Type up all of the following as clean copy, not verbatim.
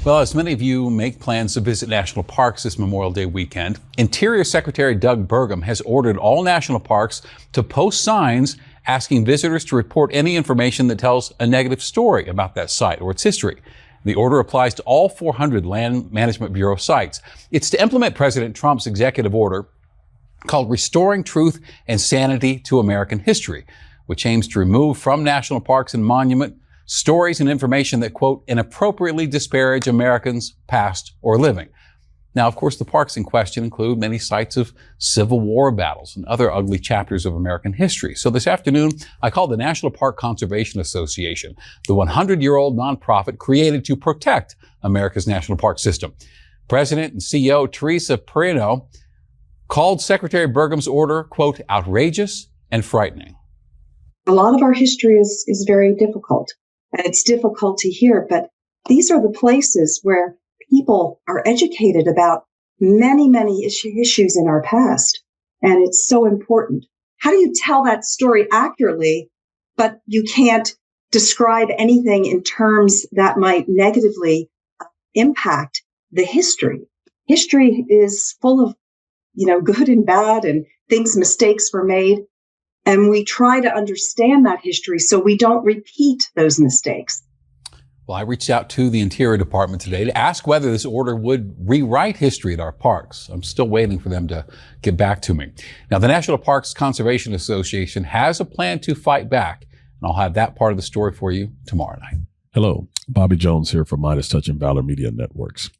Well, as many of you make plans to visit national parks this Memorial Day weekend, Interior Secretary Doug Burgum has ordered all national parks to post signs asking visitors to report any information that tells a negative story about that site or its history. The order applies to all 400 Land Management Bureau sites. It's to implement President Trump's executive order called Restoring Truth and Sanity to American History, which aims to remove from national parks and monuments stories and information that, quote, inappropriately disparage Americans past or living. Now, of course, the parks in question include many sites of Civil War battles and other ugly chapters of American history. So this afternoon, I called the National Park Conservation Association, the 100-year-old nonprofit created to protect America's national park system. President and CEO Teresa Perino called Secretary Burgum's order, quote, outrageous and frightening. A lot of our history is very difficult. And it's difficult to hear, but these are the places where people are educated about many, many issues in our past. And it's so important. How do you tell that story accurately, but you can't describe anything in terms that might negatively impact the history? History is full of, good and bad and mistakes were made. And we try to understand that history so we don't repeat those mistakes. Well, I reached out to the Interior Department today to ask whether this order would rewrite history at our parks. I'm still waiting for them to get back to me. Now, the National Parks Conservation Association has a plan to fight back, and I'll have that part of the story for you tomorrow night. Hello, Bobby Jones here from MeidasTouch and Valor Media Networks.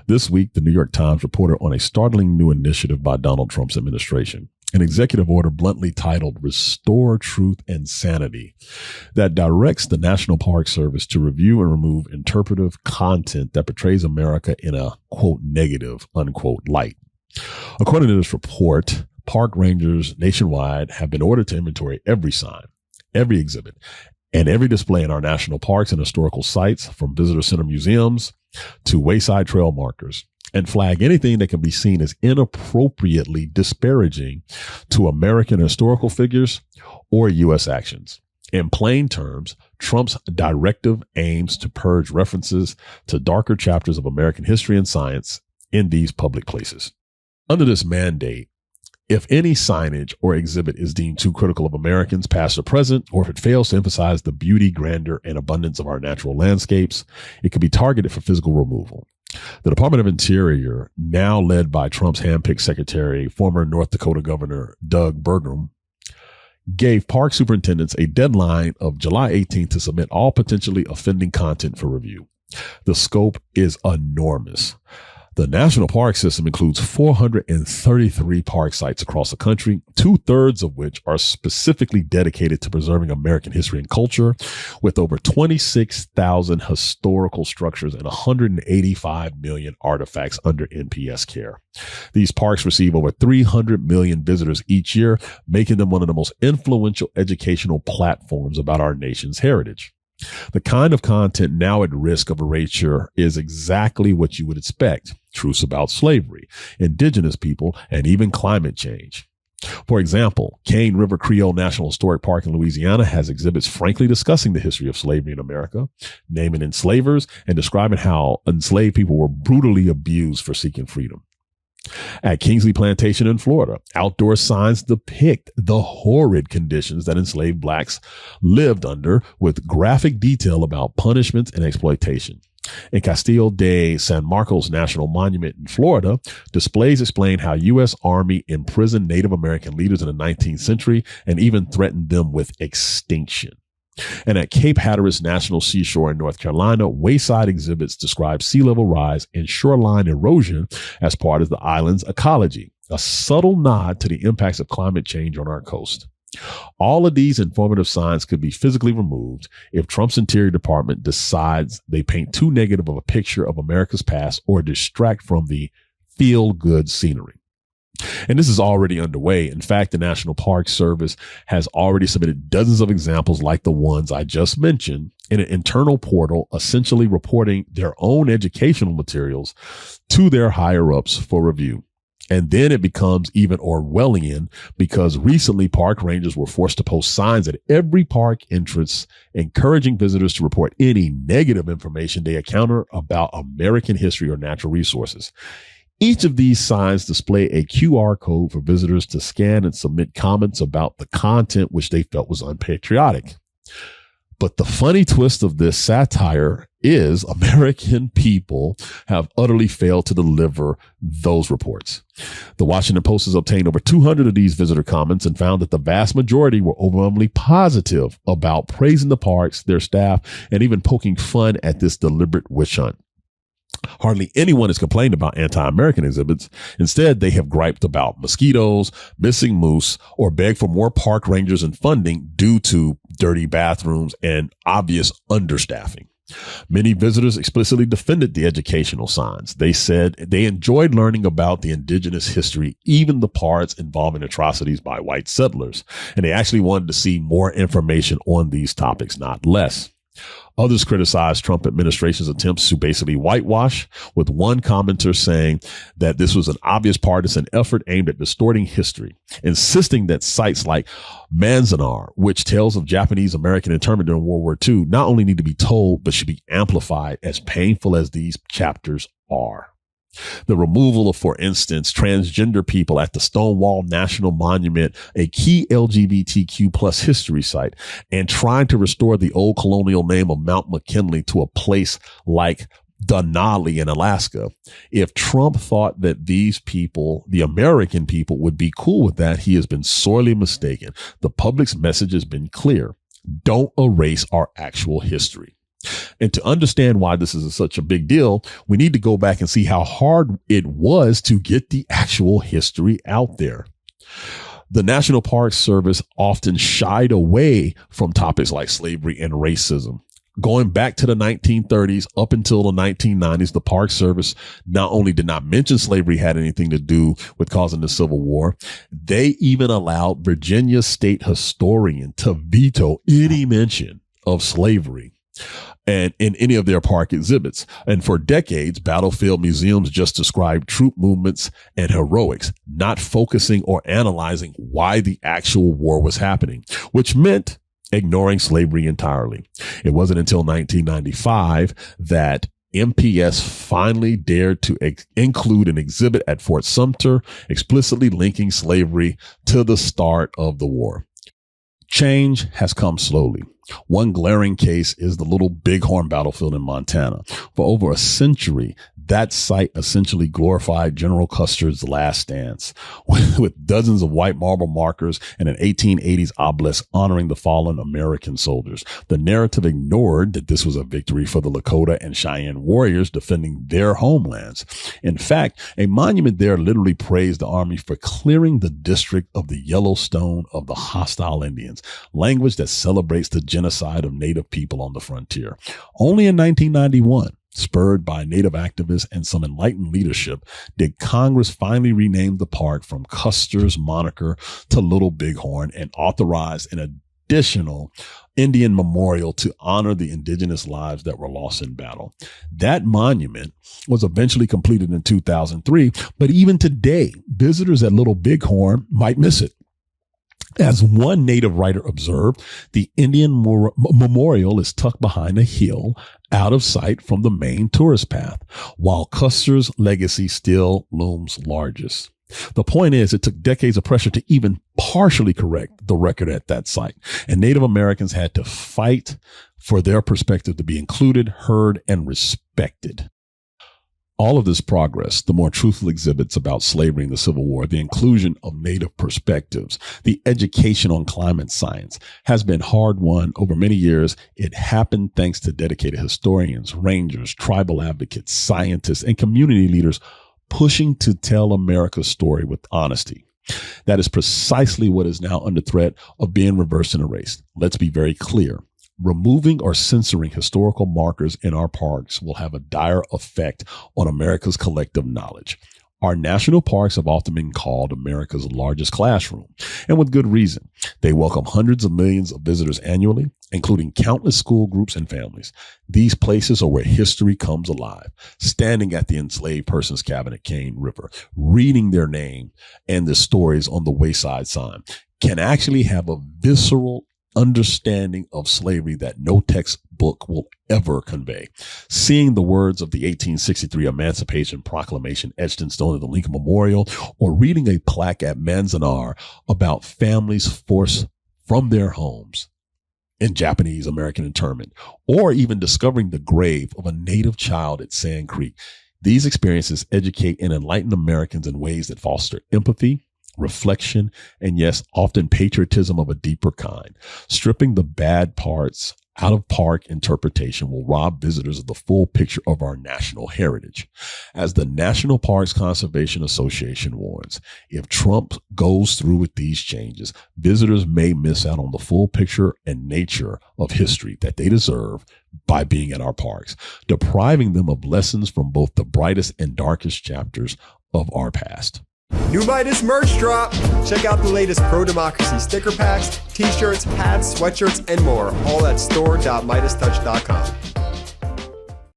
This week, the New York Times reported on a startling new initiative by Donald Trump's administration. An executive order bluntly titled Restore Truth and Sanity that directs the National Park Service to review and remove interpretive content that portrays America in a, quote, negative, unquote, light. According to this report, park rangers nationwide have been ordered to inventory every sign, every exhibit, and every display in our national parks and historical sites, from visitor center museums to wayside trail markers, and flag anything that can be seen as inappropriately disparaging to American historical figures or U.S. actions. In plain terms, Trump's directive aims to purge references to darker chapters of American history and science in these public places. Under this mandate, if any signage or exhibit is deemed too critical of Americans, past or present, or if it fails to emphasize the beauty, grandeur, and abundance of our natural landscapes, it can be targeted for physical removal. The Department of Interior, now led by Trump's handpicked secretary, former North Dakota Governor Doug Burgum, gave park superintendents a deadline of July 18th to submit all potentially offending content for review. The scope is enormous. The national park system includes 433 park sites across the country, 2/3 of which are specifically dedicated to preserving American history and culture, with over 26,000 historical structures and 185 million artifacts under NPS care. These parks receive over 300 million visitors each year, making them one of the most influential educational platforms about our nation's heritage. The kind of content now at risk of erasure is exactly what you would expect: truths about slavery, indigenous people, and even climate change. For example, Cane River Creole National Historic Park in Louisiana has exhibits frankly discussing the history of slavery in America, naming enslavers, and describing how enslaved people were brutally abused for seeking freedom. At Kingsley Plantation in Florida, outdoor signs depict the horrid conditions that enslaved blacks lived under, with graphic detail about punishments and exploitation. In Castillo de San Marcos National Monument in Florida, displays explain how U.S. Army imprisoned Native American leaders in the 19th century and even threatened them with extinction. And at Cape Hatteras National Seashore in North Carolina, wayside exhibits describe sea level rise and shoreline erosion as part of the island's ecology, a subtle nod to the impacts of climate change on our coast. All of these informative signs could be physically removed if Trump's Interior Department decides they paint too negative of a picture of America's past or distract from the feel-good scenery. And this is already underway. In fact, the National Park Service has already submitted dozens of examples like the ones I just mentioned in an internal portal, essentially reporting their own educational materials to their higher ups for review. And then it becomes even Orwellian because recently park rangers were forced to post signs at every park entrance encouraging visitors to report any negative information they encounter about American history or natural resources. Each of these signs display a QR code for visitors to scan and submit comments about the content which they felt was unpatriotic. But the funny twist of this satire is American people have utterly failed to deliver those reports. The Washington Post has obtained over 200 of these visitor comments and found that the vast majority were overwhelmingly positive about praising the parks, their staff, and even poking fun at this deliberate witch hunt. Hardly anyone has complained about anti-American exhibits. Instead, they have griped about mosquitoes, missing moose, or begged for more park rangers and funding due to dirty bathrooms and obvious understaffing. Many visitors explicitly defended the educational signs. They said they enjoyed learning about the indigenous history, even the parts involving atrocities by white settlers. And they actually wanted to see more information on these topics, not less. Others criticized Trump administration's attempts to basically whitewash, with one commenter saying that this was an obvious partisan effort aimed at distorting history, insisting that sites like Manzanar, which tells of Japanese American internment during World War II, not only need to be told, but should be amplified, as painful as these chapters are. The removal of, for instance, transgender people at the Stonewall National Monument, a key LGBTQ plus history site, and trying to restore the old colonial name of Mount McKinley to a place like Denali in Alaska. If Trump thought that these people, the American people, would be cool with that, he has been sorely mistaken. The public's message has been clear. Don't erase our actual history. And to understand why this is such a big deal, we need to go back and see how hard it was to get the actual history out there. The National Park Service often shied away from topics like slavery and racism. Going back to the 1930s up until the 1990s, the Park Service not only did not mention slavery had anything to do with causing the Civil War, they even allowed Virginia state historian to veto any mention of slavery and in any of their park exhibits. And for decades, battlefield museums just described troop movements and heroics, not focusing or analyzing why the actual war was happening, which meant ignoring slavery entirely. It wasn't until 1995 that MPS finally dared to include an exhibit at Fort Sumter, explicitly linking slavery to the start of the war. Change has come slowly. One glaring case is the Little Bighorn battlefield in Montana. For over a century, that site essentially glorified General Custer's last dance with dozens of white marble markers and an 1880s obelisk honoring the fallen American soldiers. The narrative ignored that this was a victory for the Lakota and Cheyenne warriors defending their homelands. In fact, a monument there literally praised the Army for clearing the district of the Yellowstone of the hostile Indians, language that celebrates the genocide of Native people on the frontier. Only in 1991, spurred by Native activists and some enlightened leadership, did Congress finally rename the park from Custer's moniker to Little Bighorn and authorize an additional Indian memorial to honor the indigenous lives that were lost in battle. That monument was eventually completed in 2003, but even today, visitors at Little Bighorn might miss it. As one Native writer observed, the Indian memorial is tucked behind a hill out of sight from the main tourist path, while Custer's legacy still looms largest. The point is, it took decades of pressure to even partially correct the record at that site, and Native Americans had to fight for their perspective to be included, heard, and respected. All of this progress, the more truthful exhibits about slavery and the Civil War, the inclusion of Native perspectives, the education on climate science has been hard won over many years. It happened thanks to dedicated historians, rangers, tribal advocates, scientists, and community leaders pushing to tell America's story with honesty. That is precisely what is now under threat of being reversed and erased. Let's be very clear. Removing or censoring historical markers in our parks will have a dire effect on America's collective knowledge. Our national parks have often been called America's largest classroom, and with good reason. They welcome hundreds of millions of visitors annually, including countless school groups and families. These places are where history comes alive, standing at the enslaved person's cabin at Cane River, reading their name and the stories on the wayside sign, can actually have a visceral understanding of slavery that no textbook will ever convey. Seeing the words of the 1863 Emancipation Proclamation etched in stone at the Lincoln Memorial, or reading a plaque at Manzanar about families forced from their homes in Japanese American internment, or even discovering the grave of a native child at Sand Creek. These experiences educate and enlighten Americans in ways that foster empathy, reflection, and yes, often patriotism of a deeper kind. Stripping the bad parts out of park interpretation will rob visitors of the full picture of our national heritage. As the National Parks Conservation Association warns, if Trump goes through with these changes, visitors may miss out on the full picture and nature of history that they deserve by being at our parks, depriving them of lessons from both the brightest and darkest chapters of our past. New Meidas merch drop! Check out the latest pro-democracy sticker packs, t-shirts, hats, sweatshirts, and more, all at store.meidastouch.com.